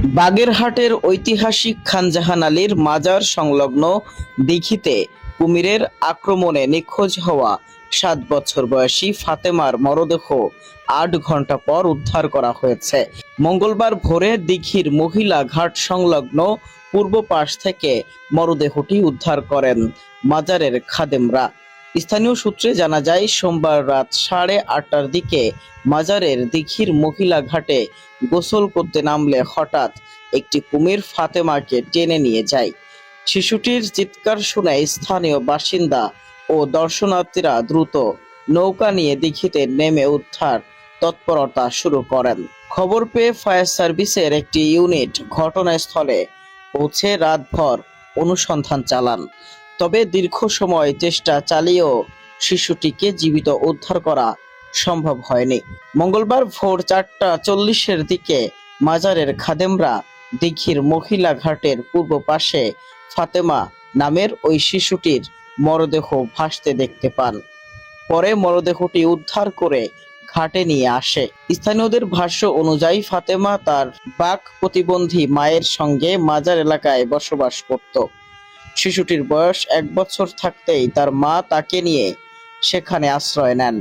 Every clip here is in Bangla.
বাগেরহাটের ঐতিহাসিক খানজাহান আলীর মাজার সংলগ্ন দিঘিতে কুমিরের আক্রমণে নিখোঁজ হওয়া 7 বছর বয়সী ফাতেমার মরদেহ 8 ঘন্টা পর উদ্ধার করা হয়েছে। মঙ্গলবার ভোরে দিঘির মহিলা ঘাট সংলগ্ন পূর্ব পাশ থেকে মরদেহটি উদ্ধার করেন মাজারের খাদেমরা। স্থানীয় সূত্রে জানা যায়, সোমবার রাত 8:30টার দিকে মাজারের দিঘির মহিলা ঘাটে গোসল করতে নামলে হঠাৎ একটি কুমির ফাতেমাকে টেনে নিয়ে যায়। শিশুটির চিৎকার শুনে স্থানীয় বাসিন্দা ও দর্শনার্থীরা দ্রুত নৌকা নিয়ে দিঘিতে নেমে উদ্ধার তৎপরতা শুরু করেন। খবর পেয়ে ফায়ার সার্ভিসের একটি ইউনিট ঘটনাস্থলে পৌঁছে রাতভর অনুসন্ধান চালান। তবে দীর্ঘ সময় চেষ্টা চালিয়েও শিশুটিকে জীবিত উদ্ধার করা সম্ভব হয়নি। মঙ্গলবার ভোর 4:40-এর দিকে মাজারের খাদেমরা দিঘির মহিলা ঘাটের পূর্ব পাশে ফাতেমা নামের ওই শিশুটির মরদেহ ভাসতে দেখতে পান। পরে মরদেহটি উদ্ধার করে ঘাটে নিয়ে আসে। স্থানীয়দের ভাষ্য অনুযায়ী ফাতেমা তার বাক প্রতিবন্ধী মায়ের সঙ্গে মাজার এলাকায় বসবাস করত। শিশুটির বয়স 1 বছর থাকতেই তার মা তাকে নিয়ে সেখানে আশ্রয় নেন।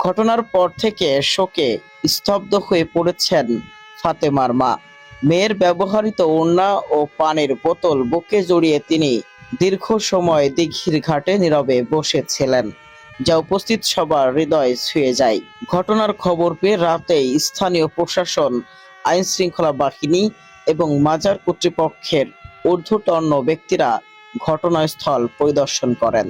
ঘটনার পর থেকে শোকে স্তব্ধ হয়ে পড়েছেন ফাতেমার মা। মেয়ের ব্যবহৃত ওড়না ও পানির বোতল বুকে জড়িয়ে তিনি দীর্ঘ সময় দিঘির ঘাটে নীরবে বসেছিলেন, যা উপস্থিত সবার হৃদয় ছুঁয়ে যায়। ঘটনার খবর পেয়ে রাতেই স্থানীয় প্রশাসন, আইন শৃঙ্খলা বাহিনী এবং মাজার কর্তৃপক্ষের ঊর্ধ্বতন ব্যক্তিরা ঘটনাস্থল পরিদর্শন করেন।